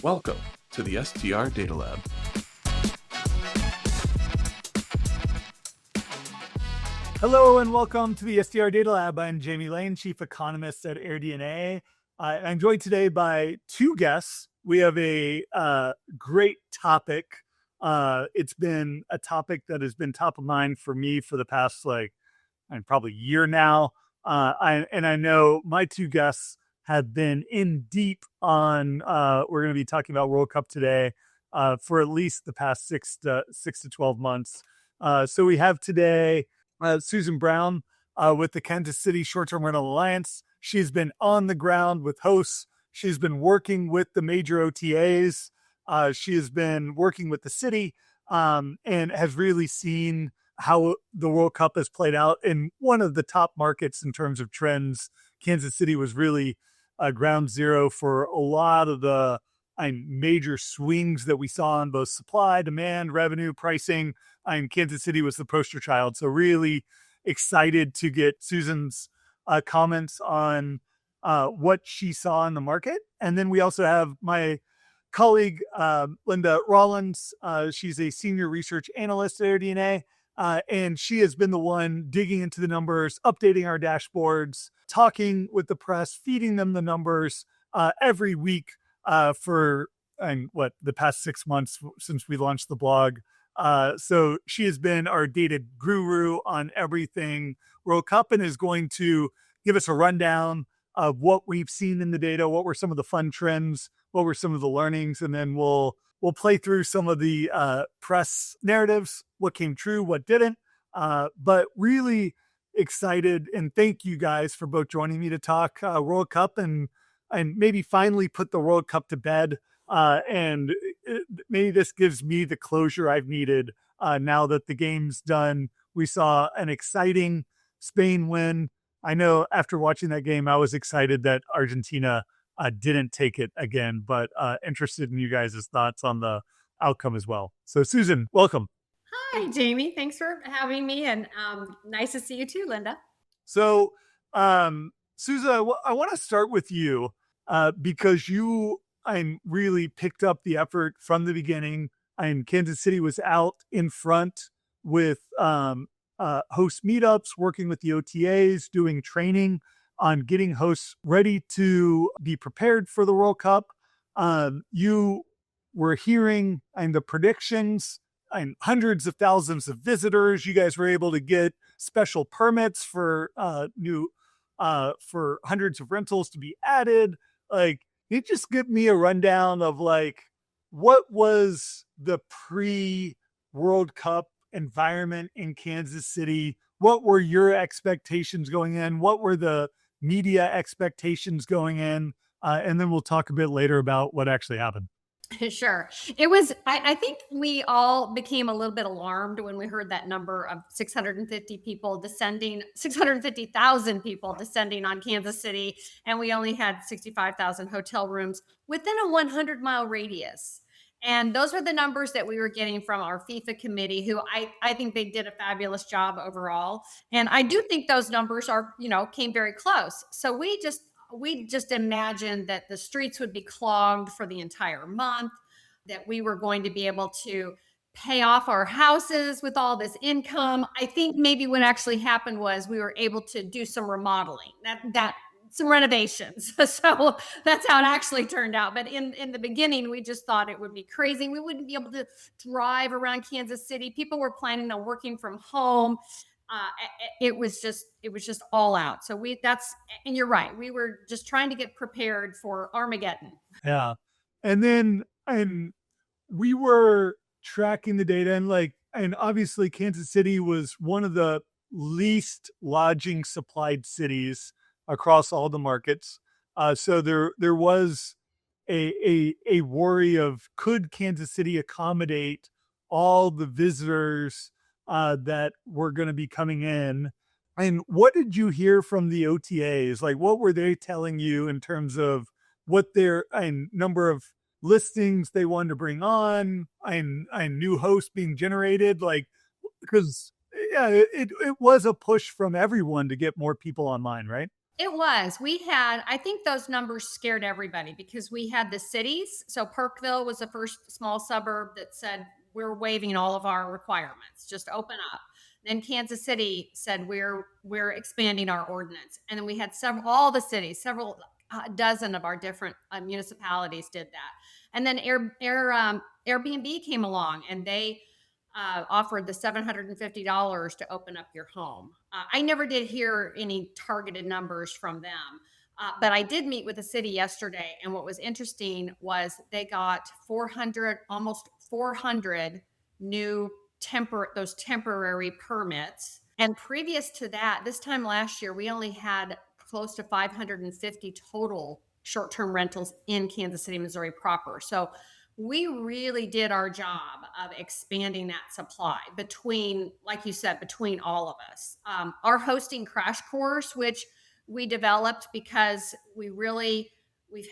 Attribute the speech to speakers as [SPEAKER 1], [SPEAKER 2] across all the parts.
[SPEAKER 1] Welcome to the STR Data Lab.
[SPEAKER 2] Hello and welcome to the STR Data Lab. I'm Jamie Lane, Chief Economist at AirDNA. I'm joined today by two guests. We have a great topic. It's been a topic that has been top of mind for me for the past probably year now. I know my two guests have been in deep on. We're going to be talking about World Cup today for at least the past 6 to 12 months. So we have today Susan Brown with the Kansas City Short-Term Rental Alliance. She's been on the ground with hosts. She's been working with the major OTAs. She has been working with the city and has really seen how the World Cup has played out in one of the top markets in terms of trends. Kansas City was really ground zero for a lot of the major swings that we saw on both supply, demand, revenue, pricing. Kansas City was the poster child. So really excited to get Susan's comments on what she saw in the market. And then we also have my colleague, Linda Rollins. She's a senior research analyst at AirDNA. And she has been the one digging into the numbers, updating our dashboards, talking with the press, feeding them the numbers every week for the past 6 months since we launched the blog. So she has been our data guru on everything World Cup and is going to give us a rundown of what we've seen in the data, what were some of the fun trends, what were some of the learnings, and then we'll play through some of the press narratives, what came true, what didn't. But really excited, and thank you guys for both joining me to talk World Cup and maybe finally put the World Cup to bed. Maybe this gives me the closure I've needed now that the game's done. We saw an exciting Spain win. I know after watching that game, I was excited that Argentina didn't take it again, but interested in you guys' thoughts on the outcome as well. So Susan, welcome.
[SPEAKER 3] Hi, Jamie. Thanks for having me, and nice to see you too, Linda.
[SPEAKER 2] So, Susan, I want to start with you because you really picked up the effort from the beginning. Kansas City was out in front with host meetups, working with the OTAs, doing training on getting hosts ready to be prepared for the World Cup. You were hearing the predictions and hundreds of thousands of visitors. You guys were able to get special permits for for hundreds of rentals to be added. You just give me a rundown of what was the pre-World Cup environment in Kansas City? What were your expectations going in? What were the media expectations going in? And then we'll talk a bit later about what actually happened.
[SPEAKER 3] Sure. It was, I think we all became a little bit alarmed when we heard that number of 650,000 people descending on Kansas City. And we only had 65,000 hotel rooms within a 100-mile radius. And those were the numbers that we were getting from our FIFA committee, who I think they did a fabulous job overall. And I do think those numbers came very close. So we just imagined that the streets would be clogged for the entire month, that we were going to be able to pay off our houses with all this income. I think maybe what actually happened was we were able to do some remodeling, some renovations. So that's how it actually turned out. But in the beginning, we just thought it would be crazy. We wouldn't be able to drive around Kansas City. People were planning on working from home. It was just all out. So and you're right. We were just trying to get prepared for Armageddon.
[SPEAKER 2] Yeah. And then, we were tracking the data and obviously Kansas City was one of the least lodging supplied cities across all the markets. So there was a worry of, could Kansas City accommodate all the visitors that were going to be coming in? And what did you hear from the OTAs? What were they telling you in terms of what their number of listings they wanted to bring on, and new hosts being generated? Because it was a push from everyone to get more people online, right?
[SPEAKER 3] It was. I think those numbers scared everybody because we had the cities. So Perkville was the first small suburb that said, we're waiving all of our requirements, just open up. Then Kansas City said, we're expanding our ordinance. And then we had all the cities, several dozen of our different municipalities did that. And then Airbnb came along and they offered the $750 to open up your home. I never did hear any targeted numbers from them, but I did meet with the city yesterday. And what was interesting was they got almost 400 new those temporary permits. And previous to that, this time last year, we only had close to 550 total short-term rentals in Kansas City, Missouri proper. So we really did our job of expanding that supply between, like you said, between all of us. Our hosting crash course, which we developed because we've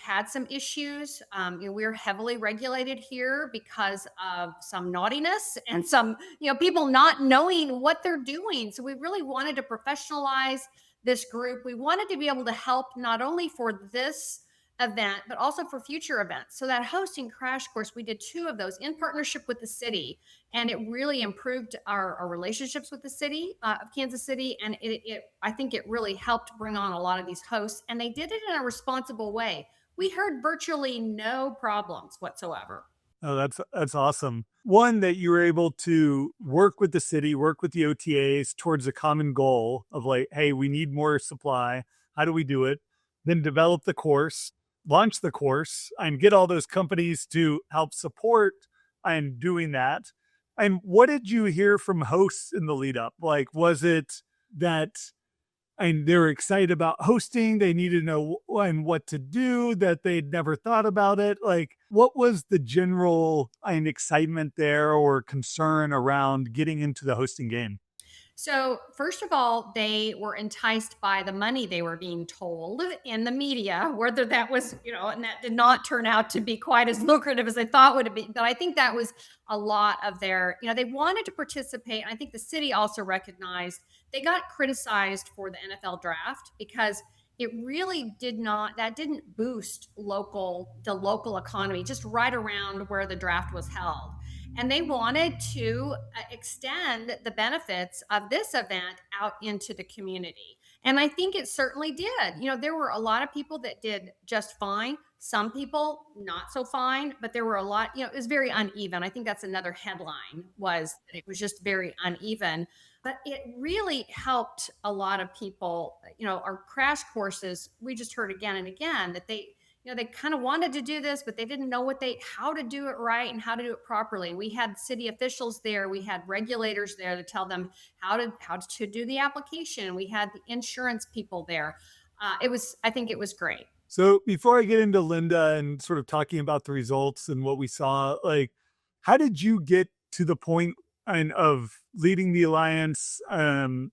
[SPEAKER 3] had some issues. We're heavily regulated here because of some naughtiness and some, people not knowing what they're doing. So we really wanted to professionalize this group. We wanted to be able to help not only for this event, but also for future events. So that hosting crash course, we did 2 of those in partnership with the city, and it really improved our relationships with the city of Kansas City. And I think it really helped bring on a lot of these hosts, and they did it in a responsible way. We heard virtually no problems whatsoever.
[SPEAKER 2] Oh, that's awesome. One, that you were able to work with the city, work with the OTAs towards a common goal of like, hey, we need more supply. How do we do it? Then develop the course, launch the course, and get all those companies to help support and doing that. And what did you hear from hosts in the lead up? Like, was it that and they were excited about hosting, they needed to know and what to do, that they'd never thought about it? Like, what was the general excitement there or concern around getting into the hosting game?
[SPEAKER 3] So, first of all, they were enticed by the money they were being told in the media, whether that was, and that did not turn out to be quite as lucrative as they thought would be. But I think that was a lot of their, they wanted to participate. And I think the city also recognized they got criticized for the NFL draft because it really didn't boost the local economy just right around where the draft was held. And they wanted to extend the benefits of this event out into the community. And I think it certainly did. There were a lot of people that did just fine. Some people not so fine, but there were a lot, it was very uneven. I think that's another headline, was that it was just very uneven. But it really helped a lot of people. Our crash courses, we just heard again and again that they kind of wanted to do this, but they didn't know how to do it right and how to do it properly. We had city officials there. We had regulators there to tell them how to do the application. We had the insurance people there. I think it was great.
[SPEAKER 2] So before I get into Linda and sort of talking about the results and what we saw, like, how did you get to the point of leading the alliance, and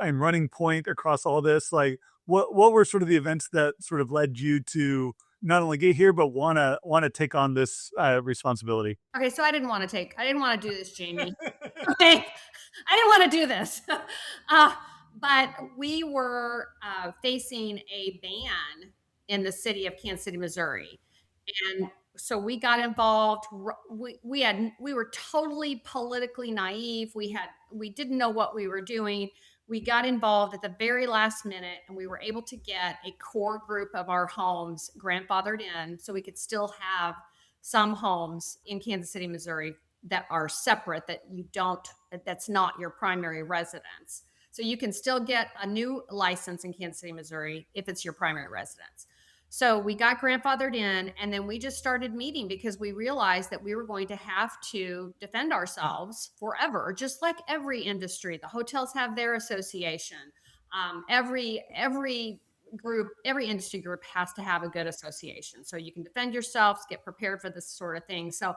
[SPEAKER 2] running point across all this? Like, what were sort of the events that sort of led you to not only get here, but want to take on this responsibility?
[SPEAKER 3] Okay, so I didn't want to do this, Jamie. Okay, I didn't want to do this. But we were facing a ban in the city of Kansas City, Missouri, and so we got involved. We were totally politically naive. We didn't know what we were doing. We got involved at the very last minute, and we were able to get a core group of our homes grandfathered in, so we could still have some homes in Kansas City, Missouri that are separate, that's not your primary residence. So you can still get a new license in Kansas City, Missouri if it's your primary residence. So we got grandfathered in, and then we just started meeting because we realized that we were going to have to defend ourselves forever, just like every industry. The hotels have their association. Every industry group has to have a good association, so you can defend yourselves, get prepared for this sort of thing. So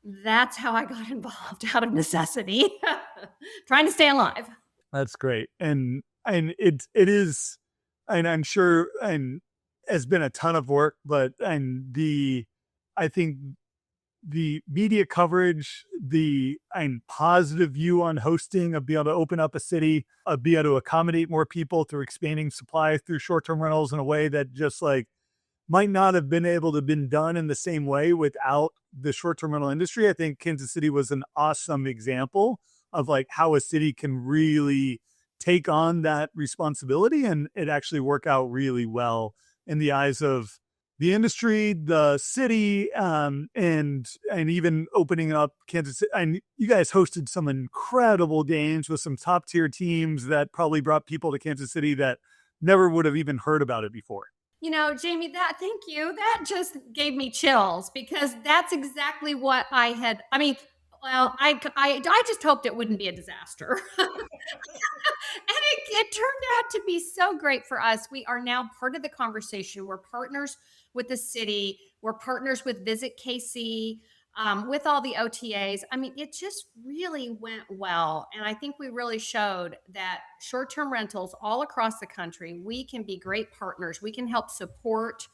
[SPEAKER 3] that's how I got involved, out of necessity, trying to stay alive.
[SPEAKER 2] That's great. And it is, and I'm sure, and has been a ton of work, but I think the media coverage, the positive view on hosting of being able to open up a city, be able to accommodate more people through expanding supply through short-term rentals in a way that just like might not have been able to have been done in the same way without the short-term rental industry. I think Kansas City was an awesome example of like how a city can really take on that responsibility and it actually work out really well in the eyes of the industry, the city, and even opening up Kansas City. And you guys hosted some incredible games with some top tier teams that probably brought people to Kansas City that never would have even heard about it before.
[SPEAKER 3] Jamie, thank you. That just gave me chills because that's exactly what I had. I mean, well, I just hoped it wouldn't be a disaster. And it turned out to be so great for us. We are now part of the conversation. We're partners with the city. We're partners with Visit KC, with all the OTAs. I mean, it just really went well. And I think we really showed that short-term rentals all across the country, we can be great partners. We can help support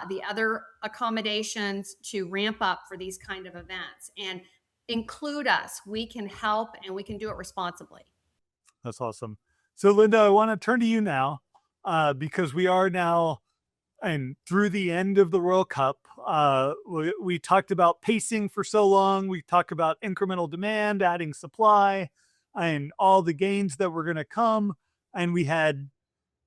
[SPEAKER 3] the other accommodations to ramp up for these kind of events and include us. We can help and we can do it responsibly.
[SPEAKER 2] That's awesome. So, Linda, I want to turn to you now because we are now and through the end of the World Cup. We talked about pacing for so long. We talked about incremental demand, adding supply, and all the gains that were going to come. And we had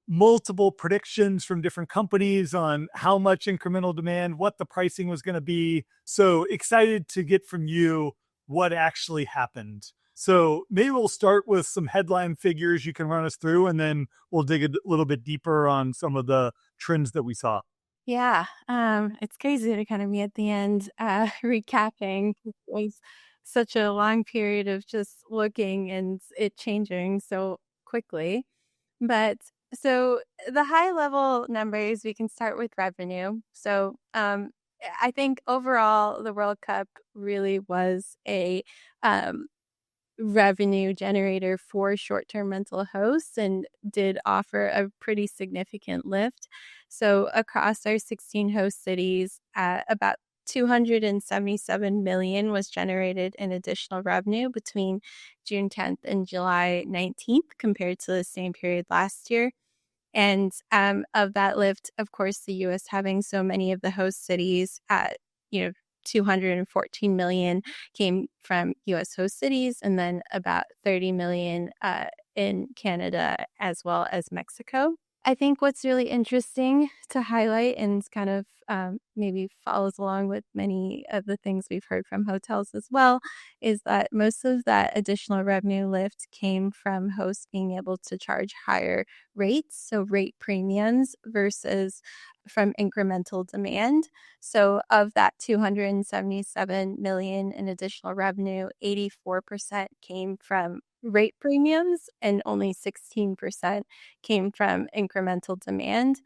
[SPEAKER 2] multiple predictions from different companies on how much incremental demand, what the pricing was going to be. So excited to get from you what actually happened. So maybe we'll start with some headline figures you can run us through, and then we'll dig a little bit deeper on some of the trends that we saw.
[SPEAKER 4] Yeah, it's crazy to kind of be at the end recapping. It was such a long period of just looking and it changing so quickly. But so the high level numbers, we can start with revenue. So I think overall, the World Cup really was a revenue generator for short-term rental hosts and did offer a pretty significant lift. So across our 16 host cities, about 277 million was generated in additional revenue between June 10th and July 19th compared to the same period last year. And of that lift, of course, the U.S. having so many of the host cities, 214 million came from U.S. host cities, and then about 30 million in Canada as well as Mexico. I think what's really interesting to highlight and kind of maybe follows along with many of the things we've heard from hotels as well is that most of that additional revenue lift came from hosts being able to charge higher rates, so rate premiums versus from incremental demand. So of that 277 million in additional revenue, 84% came from rate premiums and only 16% came from incremental demand.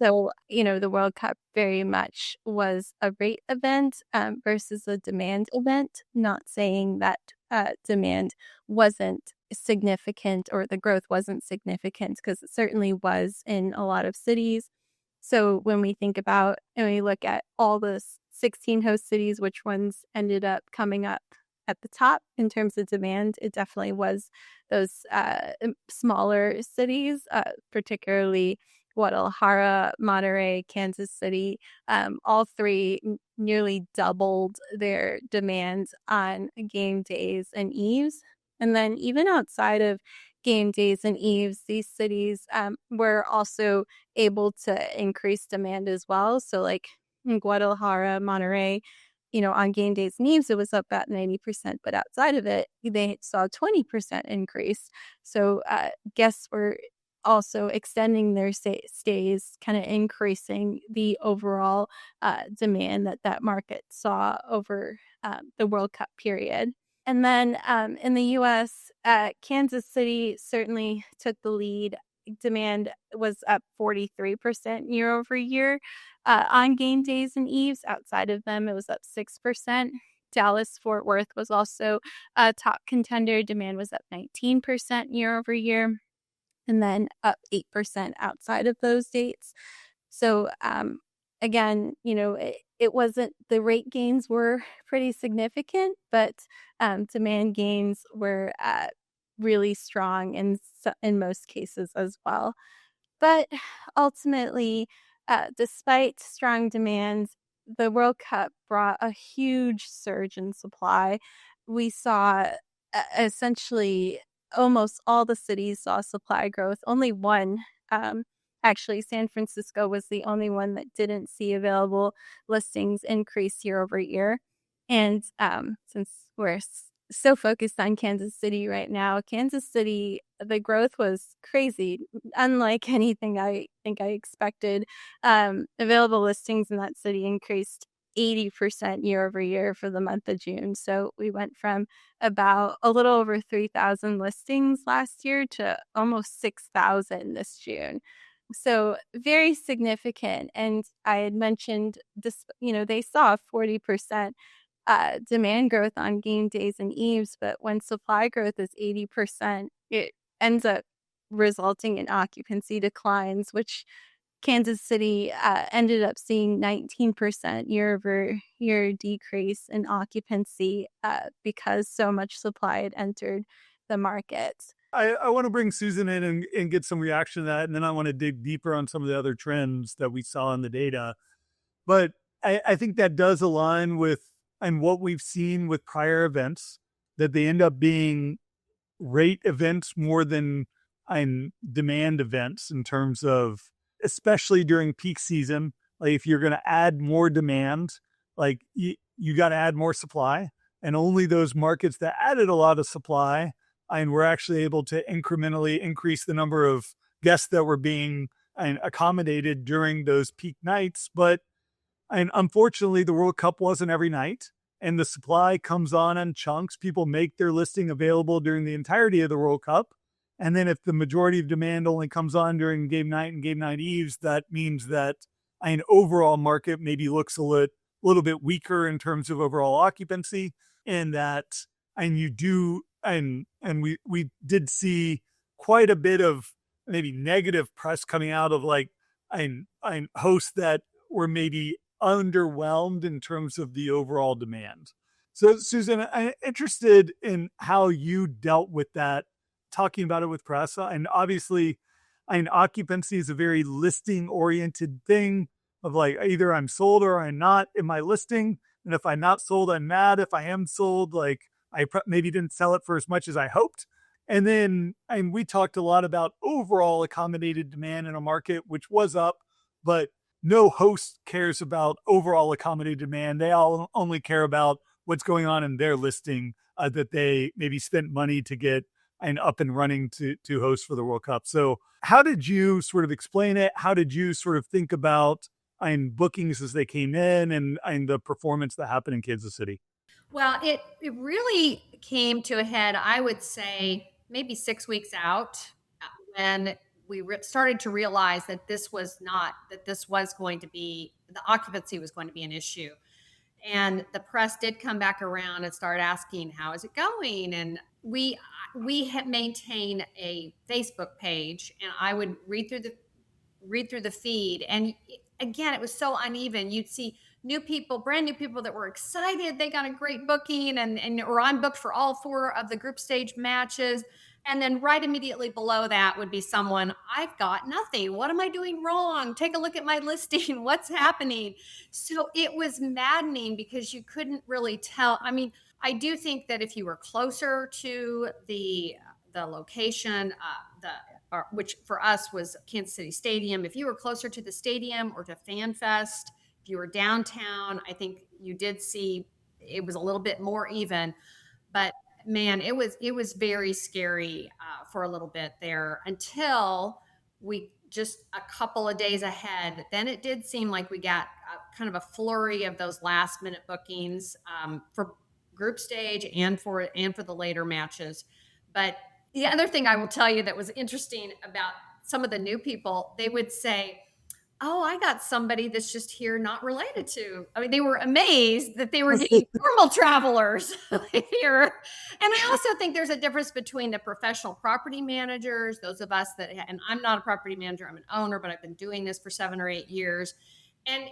[SPEAKER 4] So, the World Cup very much was a rate event versus a demand event, not saying that demand wasn't significant or the growth wasn't significant, because it certainly was in a lot of cities. So when we think about and we look at all the 16 host cities, which ones ended up coming up at the top in terms of demand, it definitely was those smaller cities, particularly Guadalajara, Monterrey, Kansas City. All three nearly doubled their demands on game days and eves. And then even outside of game days and eves, these cities were also able to increase demand as well. So like in Guadalajara, Monterrey, on game days and eves, it was up about 90%, but outside of it, they saw a 20% increase. So guests were also extending their stays, kind of increasing the overall demand that market saw over the World Cup period. And then in the U.S., Kansas City certainly took the lead. Demand was up 43% year over year on game days and eves. Outside of them, it was up 6%. Dallas-Fort Worth was also a top contender. Demand was up 19% year over year, and then up 8% outside of those dates. So again, it wasn't, the rate gains were pretty significant, but demand gains were really strong in most cases as well. But ultimately, despite strong demand, the World Cup brought a huge surge in supply. We saw essentially almost all the cities saw supply growth. Only one, actually, San Francisco was the only one that didn't see available listings increase year over year. And since we're so focused on Kansas City right now, Kansas City, the growth was crazy, unlike anything I think I expected. Available listings in that city increased 80% year over year for the month of June. So we went from about a little over 3,000 listings last year to almost 6,000 this June. So very significant. And I had mentioned this, they saw 40% demand growth on game days and eves, but when supply growth is 80%, it ends up resulting in occupancy declines, which Kansas City ended up seeing 19% year over year decrease in occupancy because so much supply had entered the market.
[SPEAKER 2] I want to bring Susan in and get some reaction to that, and then I want to dig deeper on some of the other trends that we saw in the data. But I think that does align with and what we've seen with prior events, that they end up being rate events more than demand events in terms of, especially during peak season. Like if you're going to add more demand, like you got to add more supply, and only those markets that added a lot of supply and were actually able to incrementally increase the number of guests that were being accommodated during those peak nights. But unfortunately, the World Cup wasn't every night, and the supply comes on in chunks. People make their listing available during the entirety of the World Cup. And then if the majority of demand only comes on during game night and game night eves, that means that an overall market maybe looks a little bit weaker in terms of overall occupancy. And that, and you do, and we did see quite a bit of maybe negative press coming out of like hosts that were maybe underwhelmed in terms of the overall demand. So Susan, I'm interested in how you dealt with that, talking about it with press. And obviously, occupancy is a very listing oriented thing of like, either I'm sold or I'm not in my listing. And if I'm not sold, I'm mad. If I am sold, like I maybe didn't sell it for as much as I hoped. And then we talked a lot about overall accommodated demand in a market, which was up, but no host cares about overall accommodated demand. They all only care about what's going on in their listing that they maybe spent money to get up and running to host for the World Cup. So how did you sort of explain it? How did you sort of think about bookings as they came in and the performance that happened in Kansas City?
[SPEAKER 3] Well, it really came to a head, I would say, maybe 6 weeks out when we started to realize that this was going to be, the occupancy was going to be an issue. And the press did come back around and start asking, how is it going? And we maintain a Facebook page, and I would read through the feed. And again, it was so uneven. You'd see brand new people that were excited. They got a great booking or I'm booked for all 4 of the group stage matches. And then right immediately below that would be someone, I've got nothing. What am I doing wrong? Take a look at my listing. What's happening? So it was maddening because you couldn't really tell. I mean, I do think that if you were closer to the location, which for us was Kansas City Stadium, if you were closer to the stadium or to Fan Fest, if you were downtown, I think you did see it was a little bit more even. But man, it was very scary for a little bit there until we just a couple of days ahead. Then it did seem like we got kind of a flurry of those last minute bookings for group stage and for the later matches. But the other thing I will tell you that was interesting about some of the new people, they would say, oh, I got somebody that's just here not related to. I mean, they were amazed that they were getting normal travelers here. And I also think there's a difference between the professional property managers, those of us and I'm not a property manager, I'm an owner, but I've been doing this for 7 or 8 years. And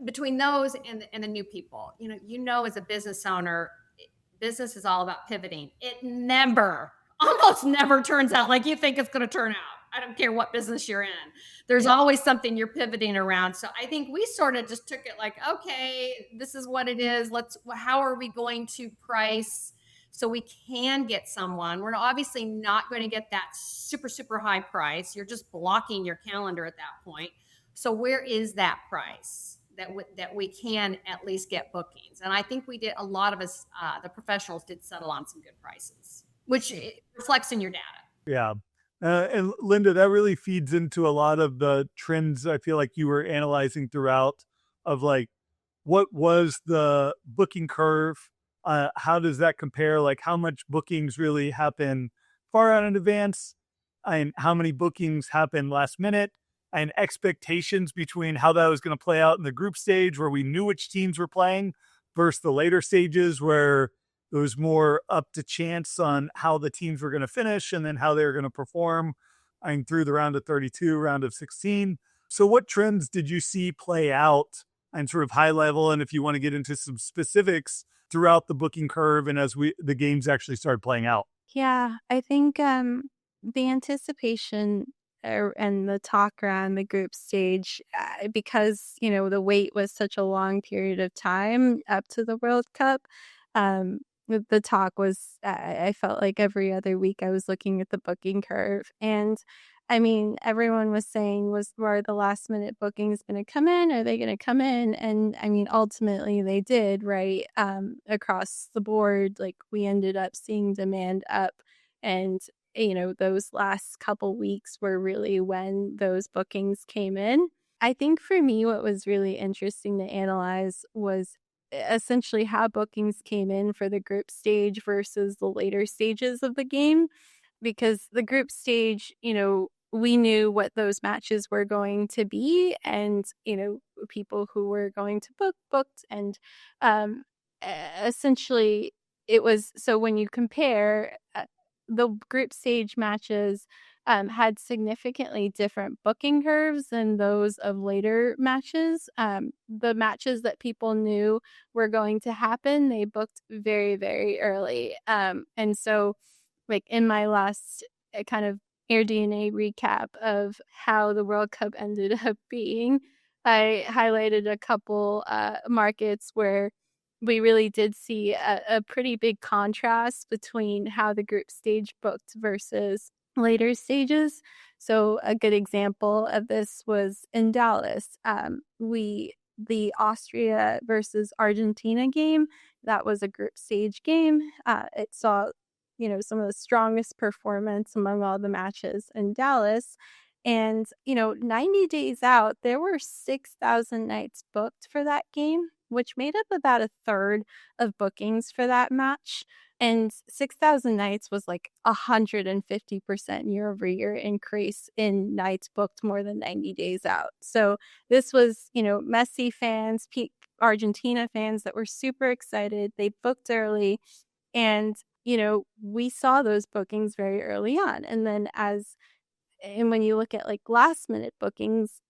[SPEAKER 3] between those and the new people, as a business owner, business is all about pivoting. It almost never turns out like you think it's going to turn out. I don't care what business you're in. There's always something you're pivoting around. So I think we sort of just took it like, okay, this is what it is. How are we going to price so we can get someone? We're obviously not going to get that super, super high price. You're just blocking your calendar at that point. So where is that price that we can at least get bookings? And I think we did, a lot of us, the professionals did settle on some good prices, which it reflects in your data.
[SPEAKER 2] Yeah. And Linda, that really feeds into a lot of the trends I feel like you were analyzing throughout, of like, what was the booking curve? How does that compare? Like, how much bookings really happen far out in advance, and how many bookings happen last minute, and expectations between how that was going to play out in the group stage where we knew which teams were playing versus the later stages where it was more up to chance on how the teams were going to finish and then how they were going to perform through the round of 32, round of 16. So what trends did you see play out and sort of high level? And if you want to get into some specifics throughout the booking curve and as the games actually started playing out.
[SPEAKER 4] Yeah, I think the anticipation and the talk around the group stage, because, the wait was such a long period of time up to the World Cup. The talk was, I felt like every other week I was looking at the booking curve. And I mean, everyone was saying, were the last minute bookings going to come in? Are they going to come in? And I mean, ultimately they did, right? Across the board, like we ended up seeing demand up. And, those last couple weeks were really when those bookings came in. I think for me, what was really interesting to analyze was essentially how bookings came in for the group stage versus the later stages of the game. Because the group stage, we knew what those matches were going to be, and, people who were going to booked. And essentially, it was, so when you compare the group stage matches, had significantly different booking curves than those of later matches. The matches that people knew were going to happen, they booked very, very early. And so, like in my last kind of AirDNA recap of how the World Cup ended up being, I highlighted a couple markets where we really did see a pretty big contrast between how the group stage booked versus later stages. So a good example of this was in Dallas. The Austria versus Argentina game, that was a group stage game. It saw, some of the strongest performance among all the matches in Dallas. And, 90 days out, there were 6,000 nights booked for that game, which made up about a third of bookings for that match. And 6,000 nights was like 150% year over year increase in nights booked more than 90 days out. So this was, Messi fans, Argentina fans that were super excited. They booked early, and, we saw those bookings very early on. And then and when you look at like last minute bookings,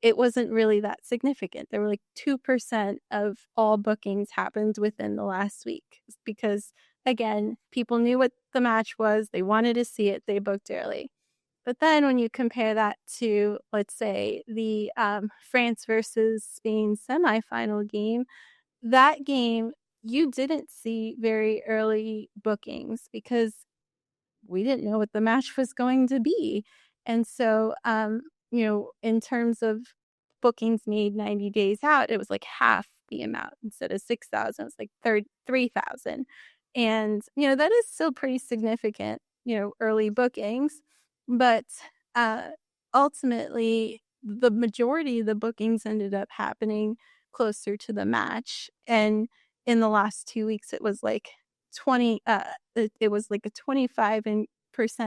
[SPEAKER 4] it wasn't really that significant. There were like 2% of all bookings happened within the last week because, again, people knew what the match was. They wanted to see it. They booked early. But then when you compare that to, let's say, the France versus Spain semifinal game, that game, you didn't see very early bookings because we didn't know what the match was going to be. And so, in terms of bookings made 90 days out, it was like half the amount. Instead of 6,000, it's like 3,000. And, that is still pretty significant, early bookings. But ultimately, the majority of the bookings ended up happening closer to the match. And in the last 2 weeks, it was like it was like a 25%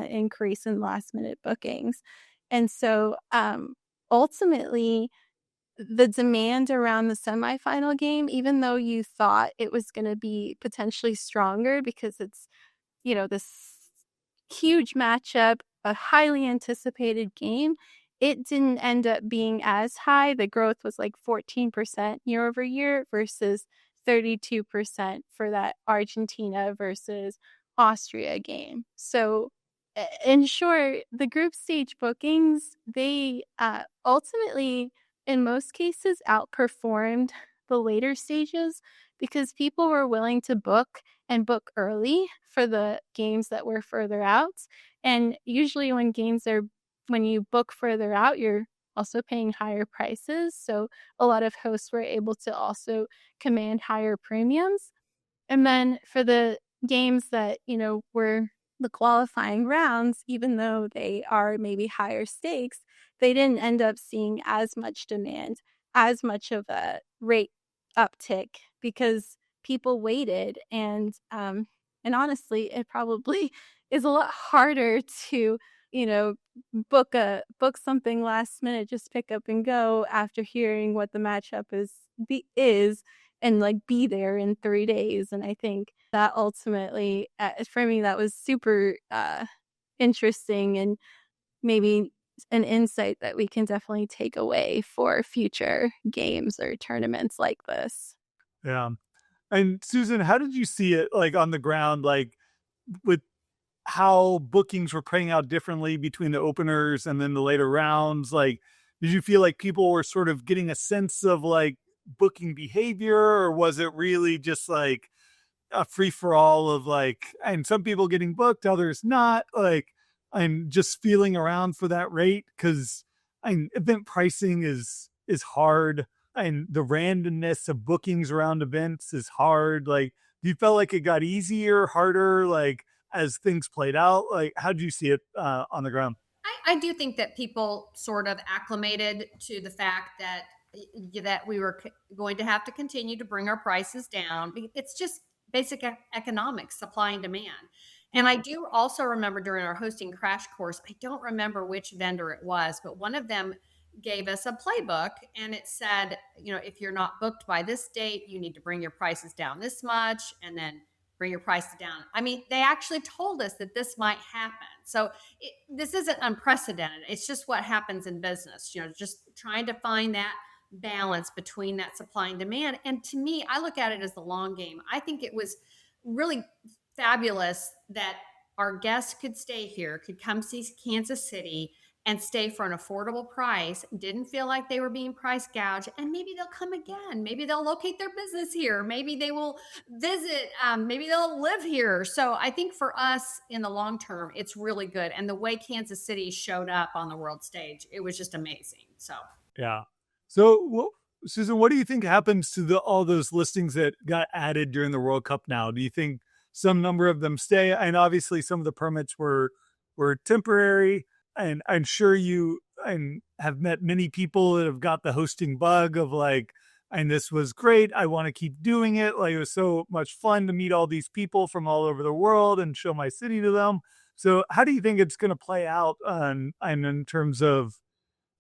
[SPEAKER 4] increase in last minute bookings. And so ultimately, the demand around the semifinal game, even though you thought it was going to be potentially stronger because it's, this huge matchup, a highly anticipated game, it didn't end up being as high. The growth was like 14% year over year versus 32% for that Argentina versus Austria game. So, in short, the group stage bookings, they ultimately, in most cases, outperformed the later stages because people were willing to book and book early for the games that were further out. And usually, when you book further out, you're also paying higher prices. So, a lot of hosts were able to also command higher premiums. And then for the games that, were the qualifying rounds, even though they are maybe higher stakes, they didn't end up seeing as much demand, as much of a rate uptick because people waited. And honestly, it probably is a lot harder to, you know, book something last minute, just pick up and go after hearing what the matchup is and like be there in 3 days. And I think that ultimately, for me, that was super interesting and maybe an insight that we can definitely take away for future games or tournaments like this.
[SPEAKER 2] Yeah. And Susan, how did you see it like on the ground, like with how bookings were playing out differently between the openers and then the later rounds? Like, did you feel like people were sort of getting a sense of like booking behavior, or was it really just like a free for all of like, and some people getting booked, others not? Like, I'm just feeling around for that rate because event pricing is hard, and the randomness of bookings around events is hard. Like, do you felt like it got easier, harder, like as things played out? Like, how did you see it on the ground?
[SPEAKER 3] I do think that people sort of acclimated to the fact that we were going to have to continue to bring our prices down. It's just basic economics, supply and demand. And I do also remember during our hosting crash course, I don't remember which vendor it was, but one of them gave us a playbook and it said, if you're not booked by this date, you need to bring your prices down this much and then bring your prices down. I mean, they actually told us that this might happen. So this isn't unprecedented. It's just what happens in business, just trying to find that balance between that supply and demand. And to me, I look at it as the long game. I think it was really fabulous that our guests could stay here, could come see Kansas City and stay for an affordable price, didn't feel like they were being price gouged, and maybe they'll come again. Maybe they'll locate their business here. Maybe they will visit. Maybe they'll live here. So I think for us in the long term, it's really good. And the way Kansas City showed up on the world stage, it was just amazing. So
[SPEAKER 2] Yeah. So, Susan, what do you think happens to all those listings that got added during the World Cup now? Do you think some number of them stay? And obviously some of the permits were temporary. And I'm sure you have met many people that have got the hosting bug of like, and this was great, I want to keep doing it. Like, it was so much fun to meet all these people from all over the world and show my city to them. So how do you think it's going to play out in terms of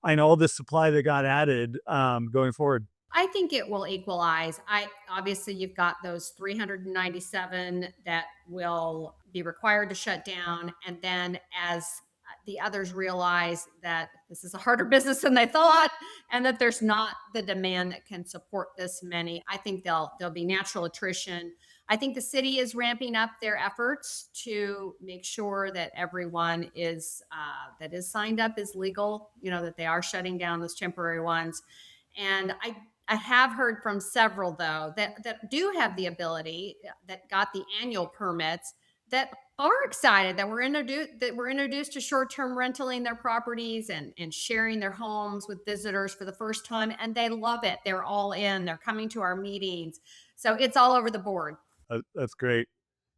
[SPEAKER 2] all this supply that got added going forward?
[SPEAKER 3] I think it will equalize. Obviously you've got those 397 that will be required to shut down. And then as the others realize that this is a harder business than they thought and that there's not the demand that can support this many, I think there'll be natural attrition. I think the city is ramping up their efforts to make sure that everyone that is signed up is legal, that they are shutting down those temporary ones. And I have heard from several though that do have the ability, that got the annual permits, that are excited that we're introduced to short-term rentaling their properties and sharing their homes with visitors for the first time, and they love it. They're all in. They're coming to our meetings, so it's all over the board.
[SPEAKER 2] That's great.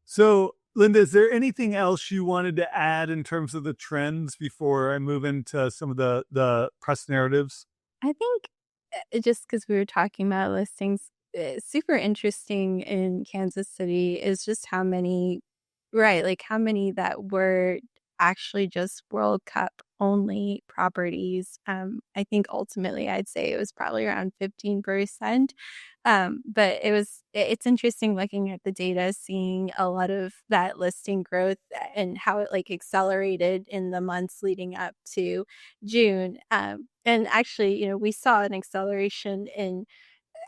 [SPEAKER 2] So, Linda, is there anything else you wanted to add in terms of the trends before I move into some of the press narratives?
[SPEAKER 4] I think just because we were talking about listings, super interesting in Kansas City is just how many that were actually just World Cup only properties. I think ultimately I'd say it was probably around 15%. But it's interesting looking at the data, seeing a lot of that listing growth and how it like accelerated in the months leading up to June. And actually, we saw an acceleration in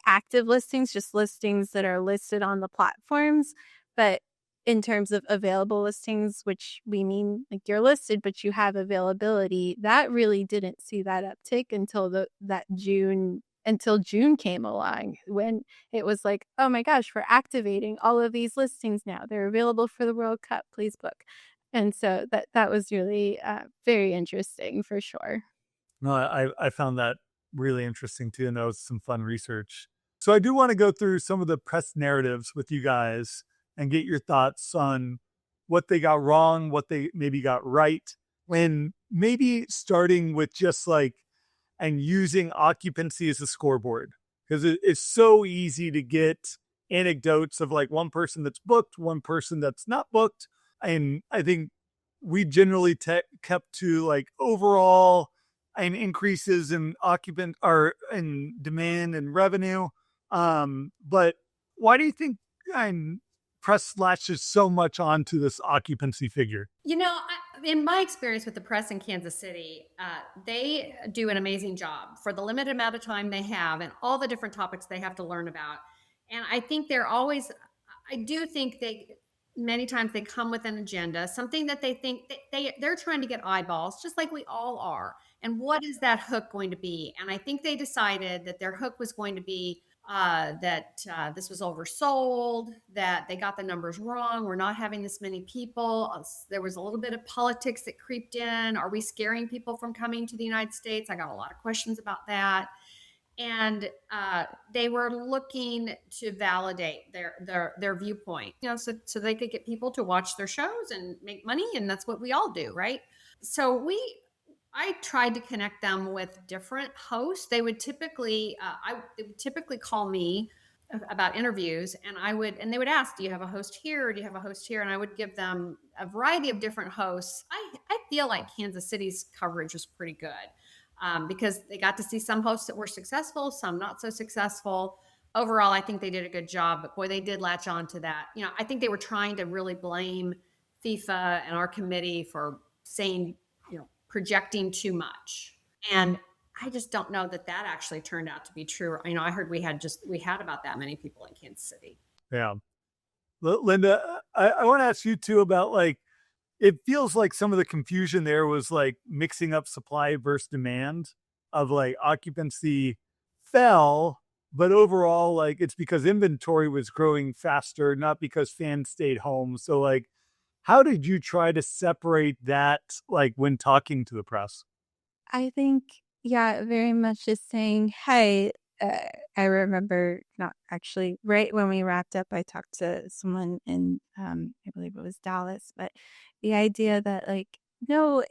[SPEAKER 4] active listings, just listings that are listed on the platforms. But in terms of available listings, which we mean like you're listed, but you have availability, that really didn't see that uptick until June came along, when it was like, oh my gosh, we're activating all of these listings now. They're available for the World Cup. Please book. And so that was really very interesting for sure.
[SPEAKER 2] No, I found that really interesting too, and that was some fun research. So I do want to go through some of the press narratives with you guys and get your thoughts on what they got wrong, what they maybe got right, and maybe starting with just like and using occupancy as a scoreboard, because it's so easy to get anecdotes of like one person that's booked, one person that's not booked. And I think we generally kept to like overall and increases in occupant or in demand and revenue. But why do you think press latches so much onto this occupancy figure?
[SPEAKER 3] In my experience with the press in Kansas City, they do an amazing job for the limited amount of time they have and all the different topics they have to learn about. And I think I do think many times they come with an agenda, something that they think they're trying to get eyeballs, just like we all are. And what is that hook going to be? And I think they decided that their hook was going to be that this was oversold, that they got the numbers wrong. We're not having this many people. There was a little bit of politics that creeped in. Are we scaring people from coming to the United States? I got a lot of questions about that. And they were looking to validate their viewpoint, so they could get people to watch their shows and make money. And that's what we all do, right? So I tried to connect them with different hosts. They would typically call me about interviews, and they would ask, do you have a host here? Or do you have a host here? And I would give them a variety of different hosts. I feel like Kansas City's coverage was pretty good, because they got to see some hosts that were successful, some not so successful. Overall, I think they did a good job, but boy, they did latch on to that. I think they were trying to really blame FIFA and our committee for saying, projecting too much. And I just don't know that actually turned out to be true. I heard we had about that many people in Kansas City.
[SPEAKER 2] Yeah. Linda, I want to ask you too about like, it feels like some of the confusion there was like mixing up supply versus demand, of like occupancy fell, but overall, like it's because inventory was growing faster, not because fans stayed home. So like, how did you try to separate that, like when talking to the press?
[SPEAKER 4] I think, yeah, very much just saying, hey, I remember not actually right when we wrapped up, I talked to someone in, I believe it was Dallas, but the idea that like, no,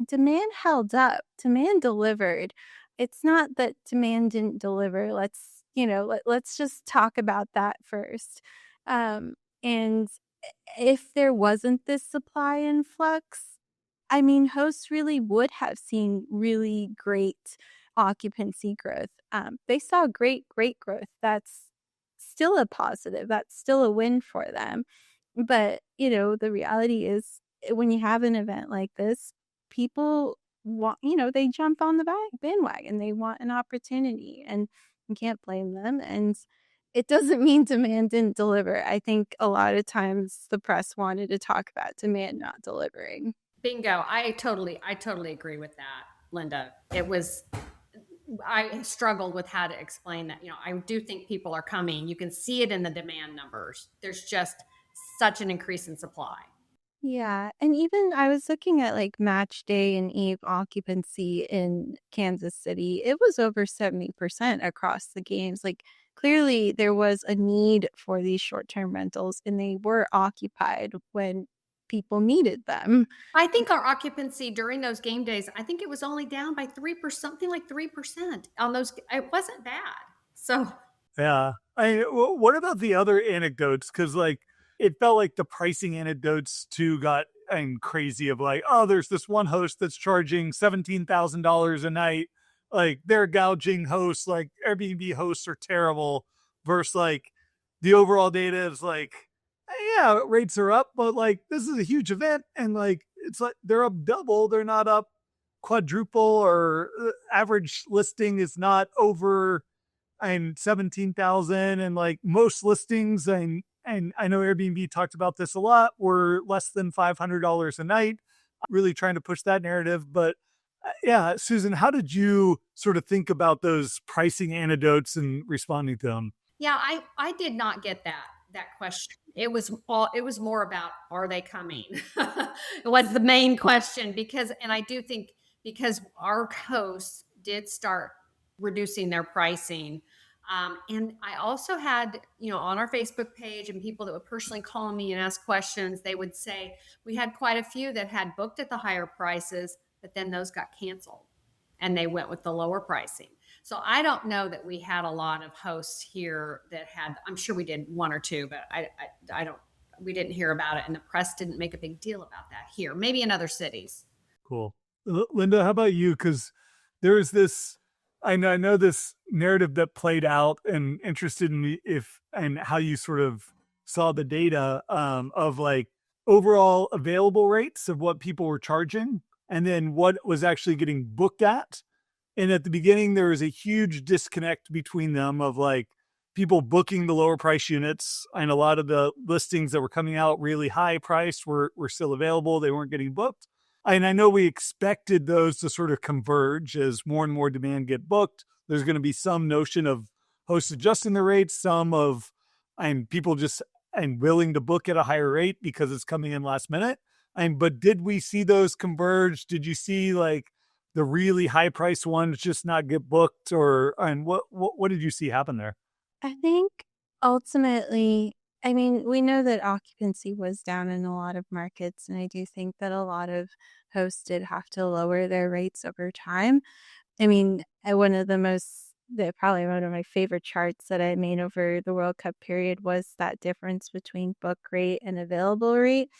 [SPEAKER 4] demand held up, demand delivered. It's not that demand didn't deliver. Let's just talk about that first. And if there wasn't this supply influx, I mean, hosts really would have seen really great occupancy growth. They saw great growth. That's still a positive. That's still a win for them. But, the reality is when you have an event like this, people want, they jump on the bandwagon. They want an opportunity, and you can't blame them. And it doesn't mean demand didn't deliver. I think a lot of times the press wanted to talk about demand not delivering.
[SPEAKER 3] Bingo. I totally agree with that, Linda. I struggled with how to explain that. I do think people are coming. You can see it in the demand numbers. There's just such an increase in supply.
[SPEAKER 4] Yeah. And even I was looking at like match day and eve occupancy in Kansas City. It was over 70% across the games. Like clearly there was a need for these short-term rentals, and they were occupied when people needed them.
[SPEAKER 3] I think our occupancy during those game days, I think it was only down by 3%, something like 3% on those. It wasn't bad. So
[SPEAKER 2] yeah. What about the other anecdotes? Because like it felt like the pricing anecdotes too got and crazy of like, oh, there's this one host that's charging $17,000 a night. Like they're gouging hosts, like Airbnb hosts are terrible versus like the overall data is like, yeah, rates are up, but like this is a huge event and like it's like they're up double, they're not up quadruple, or average listing is not over and 17,000, and like most listings and I know Airbnb talked about this a lot, were less than $500 a night, really trying to push that narrative. But yeah, Susan, how did you sort of think about those pricing anecdotes and responding to them?
[SPEAKER 3] Yeah, I did not get that question. It was more about, are they coming? It was the main question, because, and I do think because our hosts did start reducing their pricing. And I also had, on our Facebook page, and people that would personally call me and ask questions, they would say we had quite a few that had booked at the higher prices, but then those got canceled and they went with the lower pricing. So I don't know that we had a lot of hosts here that had, I'm sure we did one or two, but we didn't hear about it, and the press didn't make a big deal about that here, maybe in other cities.
[SPEAKER 2] Cool. Linda, how about you? Because there is this, I know this narrative that played out, and interested in me and how you sort of saw the data of like overall available rates of what people were charging and then what was actually getting booked at. And at the beginning, there was a huge disconnect between them of like people booking the lower price units, and a lot of the listings that were coming out really high priced were still available. They weren't getting booked. And I know we expected those to sort of converge as more and more demand get booked. There's going to be some notion of hosts adjusting the rates, some of and people just and willing to book at a higher rate because it's coming in last minute. But did we see those converge? Did you see like the really high price ones just not get booked, and what did you see happen there?
[SPEAKER 4] I think ultimately, I mean, we know that occupancy was down in a lot of markets, and I do think that a lot of hosts did have to lower their rates over time. I mean, probably one of my favorite charts that I made over the World Cup period was that difference between book rate and available rate.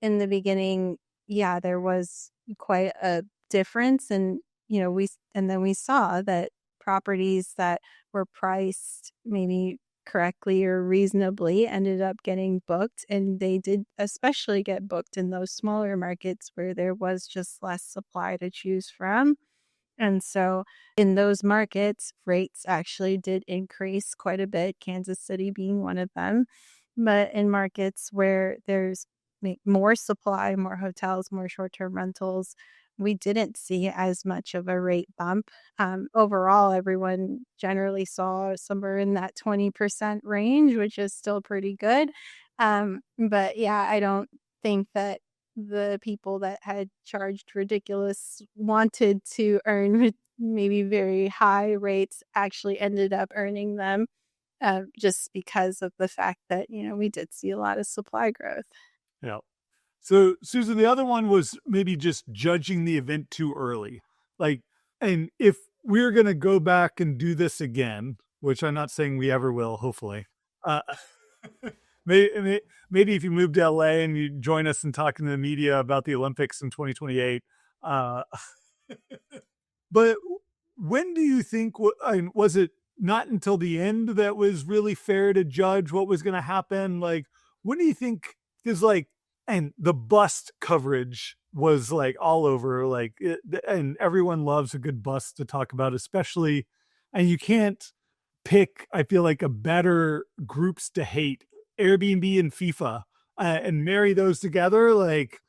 [SPEAKER 4] In the beginning, yeah, there was quite a difference, and then we saw that properties that were priced maybe correctly or reasonably ended up getting booked, and they did especially get booked in those smaller markets where there was just less supply to choose from. And so in those markets, rates actually did increase quite a bit, Kansas City being one of them. But in markets where there's more supply, more hotels, more short-term rentals, we didn't see as much of a rate bump. Overall, everyone generally saw somewhere in that 20% range, which is still pretty good. But yeah, I don't think that the people that had charged ridiculous, wanted to earn maybe very high rates, actually ended up earning them, just because of the fact that, we did see a lot of supply growth.
[SPEAKER 2] Yeah. So, Susan, the other one was maybe just judging the event too early. Like, and if we're going to go back and do this again, which I'm not saying we ever will, hopefully, maybe if you move to LA and you join us in talking to the media about the Olympics in 2028. But when do you think, was it not until the end that was really fair to judge what was going to happen? Like, when do you think, because like, and the bust coverage was like all over, like, and everyone loves a good bust to talk about, especially, and you can't pick, I feel like, a better groups to hate, Airbnb and FIFA, and marry those together. Like,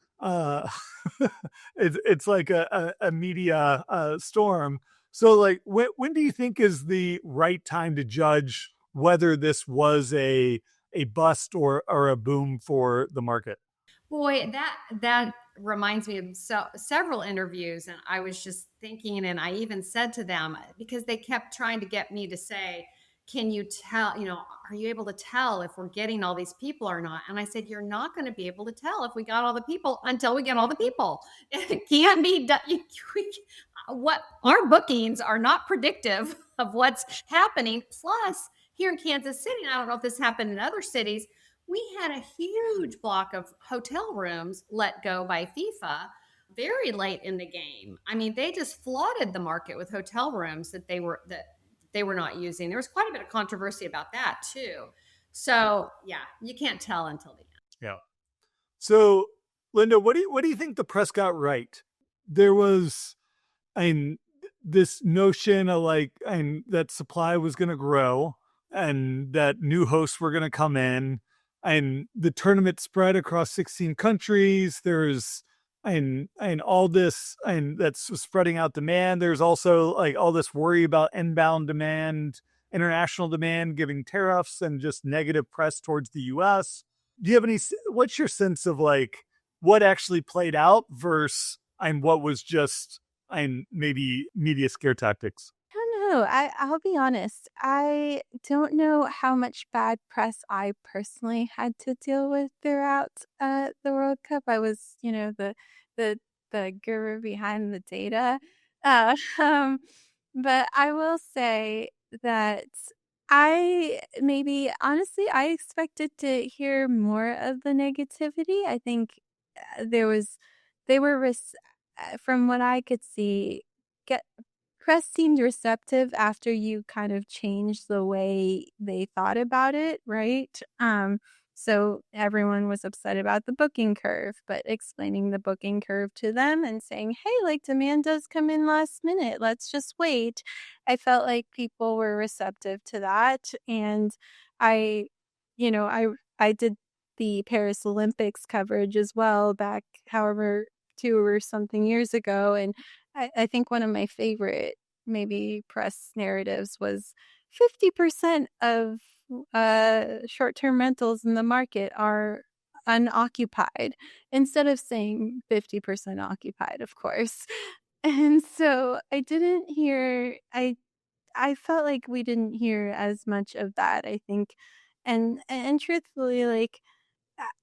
[SPEAKER 2] it's like a media storm. So like, when do you think is the right time to judge whether this was a bust or a boom for the market?
[SPEAKER 3] Boy, that reminds me of several interviews, and I was just thinking, and I even said to them, because they kept trying to get me to say, can you tell, are you able to tell if we're getting all these people or not? And I said, you're not going to be able to tell if we got all the people until we get all the people. It can't be done. What our bookings are not predictive of what's happening. Plus, here in Kansas City, and I don't know if this happened in other cities, we had a huge block of hotel rooms let go by FIFA very late in the game. I mean, they just flooded the market with hotel rooms that they were not using. There was quite a bit of controversy about that too. So yeah, you can't tell until the end.
[SPEAKER 2] Yeah. So, Linda, what do you think the press got right? There was, I mean, this notion of like, and that supply was going to grow, and that new hosts were going to come in, and the tournament spread across 16 countries. There's and all this, and that's spreading out demand. There's also like all this worry about inbound demand, international demand, giving tariffs and just negative press towards the U.S. Do you have any? What's your sense of like what actually played out versus and what was just and maybe media scare tactics?
[SPEAKER 4] I don't know. I'll be honest. I don't know how much bad press I personally had to deal with throughout the World Cup. I was, the the guru behind the data. Uh, um, but I will say that I maybe honestly I expected to hear more of the negativity. I think there was they were from what I could see, get press seemed receptive after you kind of changed the way they thought about it, right? So everyone was upset about the booking curve, but explaining the booking curve to them and saying, "Hey, like demand does come in last minute. Let's just wait." I felt like people were receptive to that, and I, I did the Paris Olympics coverage as well back, however, 2 or something years ago, and I think one of my favorite maybe press narratives was 50% of short-term rentals in the market are unoccupied instead of saying 50% occupied, of course. And so I felt like we didn't hear as much of that, I think. And truthfully, like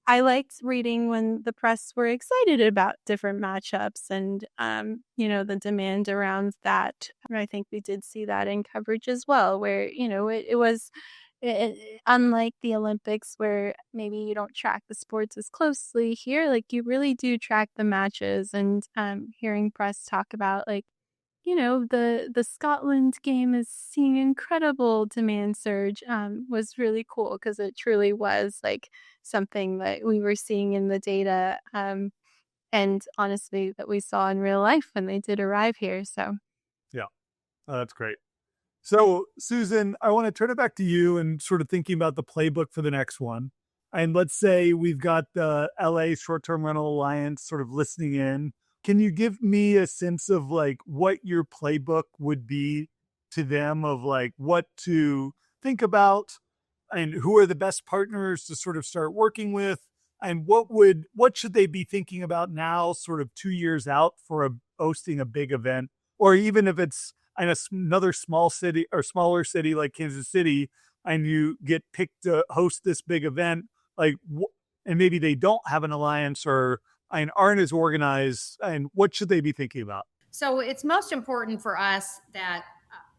[SPEAKER 4] I liked reading when the press were excited about different matchups and, the demand around that. I think we did see that in coverage as well, where, it was unlike the Olympics where maybe you don't track the sports as closely here, like you really do track the matches and hearing press talk about like, the Scotland game is seeing incredible demand surge, was really cool because it truly was like something that we were seeing in the data, and honestly that we saw in real life when they did arrive here. So
[SPEAKER 2] Yeah, that's great. So, Susan, I want to turn it back to you and sort of thinking about the playbook for the next one. And let's say we've got the LA Short Term Rental Alliance sort of listening in. Can you give me a sense of like what your playbook would be to them of like what to think about and who are the best partners to sort of start working with? And what should they be thinking about now, sort of 2 years out for hosting a big event, or even if it's in another small city or smaller city like Kansas City, and you get picked to host this big event, like, and maybe they don't have an alliance or and aren't as organized, and what should they be thinking about?
[SPEAKER 3] So it's most important for us that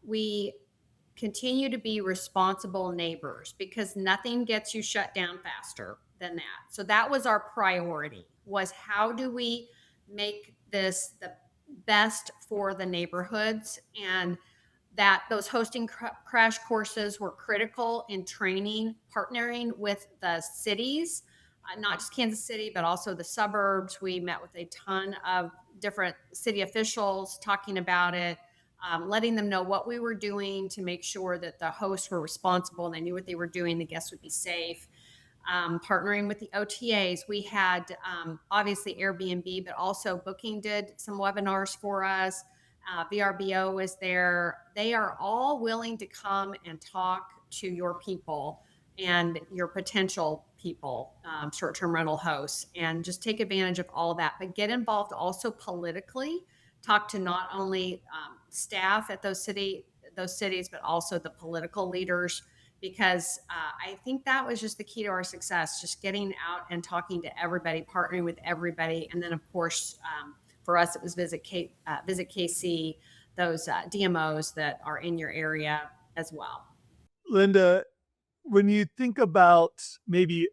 [SPEAKER 3] we continue to be responsible neighbors because nothing gets you shut down faster than that. So that was our priority, was how do we make this the best for the neighborhoods, and that those hosting crash courses were critical in training, partnering with the cities, not just Kansas City, but also the suburbs. We met with a ton of different city officials talking about it, letting them know what we were doing to make sure that the hosts were responsible and they knew what they were doing, the guests would be safe. Partnering with the OTAs. We had obviously Airbnb, but also Booking did some webinars for us. VRBO was there. They are all willing to come and talk to your people and your potential people, short-term rental hosts, and just take advantage of all of that. But get involved also politically. Talk to not only staff at those cities, but also the political leaders, because I think that was just the key to our success, just getting out and talking to everybody, partnering with everybody. And then, of course, for us, it was Visit KC, those DMOs that are in your area as well.
[SPEAKER 2] Linda, when you think about maybe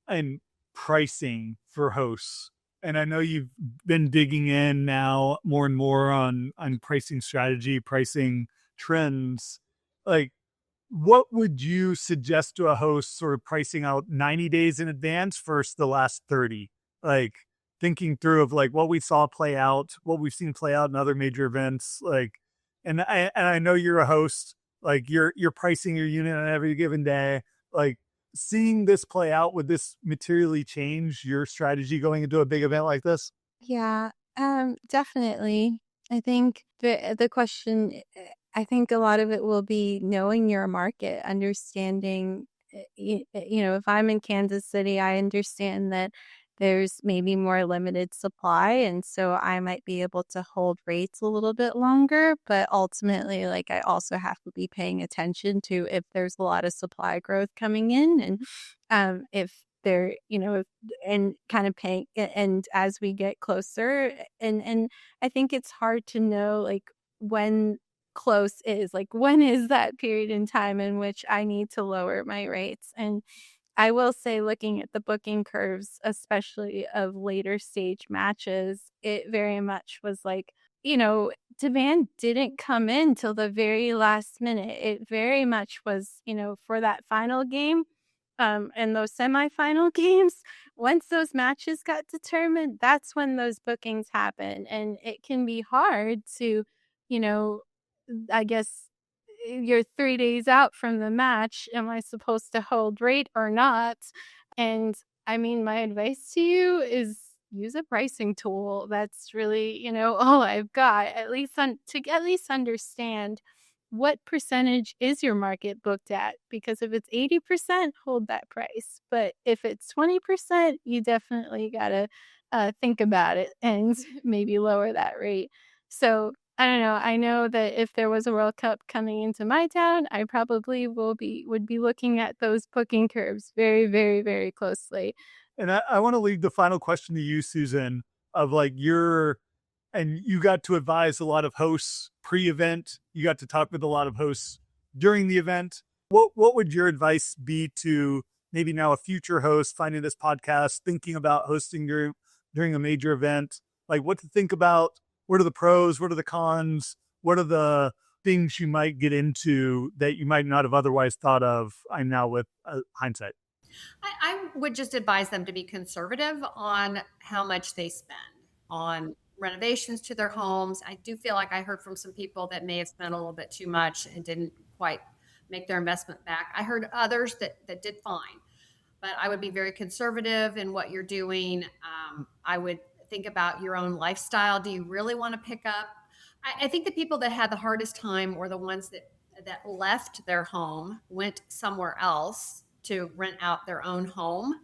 [SPEAKER 2] and pricing for hosts. And I know you've been digging in now more and more on pricing strategy, pricing trends. Like, what would you suggest to a host sort of pricing out 90 days in advance versus the last 30? Like, thinking through of like what we saw play out, what we've seen play out in other major events. Like, and I know you're a host, like you're pricing your unit on every given day. Like, seeing this play out, would this materially change your strategy going into a big event like this?
[SPEAKER 4] Yeah, definitely. I think the question, I think a lot of it will be knowing your market, understanding, if I'm in Kansas City, I understand that there's maybe more limited supply, and so I might be able to hold rates a little bit longer, but ultimately, like, I also have to be paying attention to if there's a lot of supply growth coming in, and if there, and kind of paying, and as we get closer, and I think it's hard to know, like, when close is, like, when is that period in time in which I need to lower my rates. And I will say, looking at the booking curves, especially of later stage matches, it very much was like, demand didn't come in till the very last minute. It very much was, for that final game, and those semifinal games, once those matches got determined, that's when those bookings happen. And it can be hard to, you know, I guess, you're 3 days out from the match. Am I supposed to hold rate or not? And I mean, my advice to you is use a pricing tool. That's really, all I've got. At least to at least understand what percentage is your market booked at. Because if it's 80%, hold that price. But if it's 20%, you definitely gotta think about it and maybe lower that rate. So I don't know. I know that if there was a World Cup coming into my town, I probably would be looking at those booking curves very, very, very closely.
[SPEAKER 2] And I want to leave the final question to you, Susan, of like and you got to advise a lot of hosts pre-event. You got to talk with a lot of hosts during the event. What would your advice be to maybe now a future host finding this podcast, thinking about hosting during a major event? Like, what to think about? What are the pros? What are the cons? What are the things you might get into that you might not have otherwise thought of? I'm now with hindsight.
[SPEAKER 3] I would just advise them to be conservative on how much they spend on renovations to their homes. I do feel like I heard from some people that may have spent a little bit too much and didn't quite make their investment back. I heard others that did fine, but I would be very conservative in what you're doing. I would think about your own lifestyle. Do you really want to pick up? I think the people that had the hardest time were the ones that left their home, went somewhere else to rent out their own home.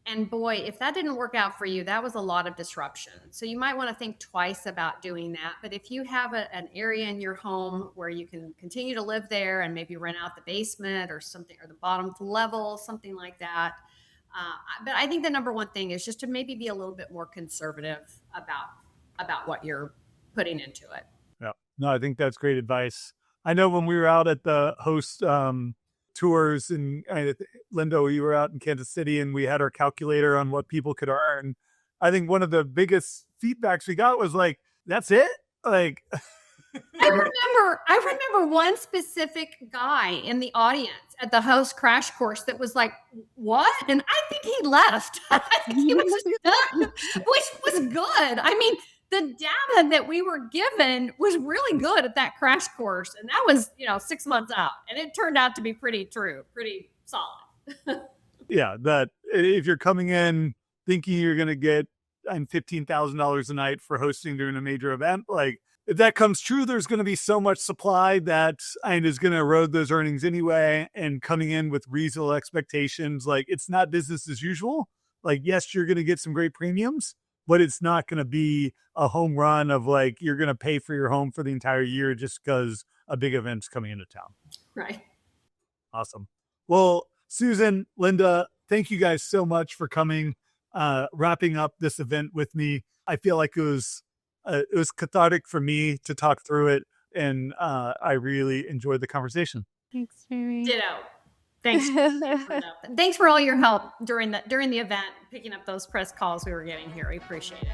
[SPEAKER 3] And boy, if that didn't work out for you, that was a lot of disruption. So you might want to think twice about doing that. But if you have an area in your home where you can continue to live there and maybe rent out the basement or something, or the bottom level, something like that. But I think the number one thing is just to maybe be a little bit more conservative about what you're putting into it.
[SPEAKER 2] Yeah, no, I think that's great advice. I know when we were out at the host tours, and Linda, you were out in Kansas City, and we had our calculator on what people could earn. I think one of the biggest feedbacks we got was like, "That's it." Like,
[SPEAKER 3] I remember one specific guy in the audience at the host crash course that was like, "What?" And I think he left. I think he was done, which was good. I mean, the data that we were given was really good at that crash course, and that was 6 months out, and it turned out to be pretty true, pretty solid.
[SPEAKER 2] yeah, that if you're coming in thinking you're going to get $15,000 a night for hosting during a major event, like, if that comes true, there's going to be so much supply that is going to erode those earnings anyway. And coming in with reasonable expectations, like, it's not business as usual. Like, yes, you're going to get some great premiums, but it's not going to be a home run of like, you're going to pay for your home for the entire year just because a big event's coming into town.
[SPEAKER 3] Right.
[SPEAKER 2] Awesome. Well, Susan, Linda, thank you guys so much for coming, wrapping up this event with me. I feel like it was cathartic for me to talk through it, and I really enjoyed the conversation.
[SPEAKER 4] Thanks, Mary.
[SPEAKER 3] Ditto. Thanks. Thanks for all your help during the event, picking up those press calls we were getting here. We appreciate it.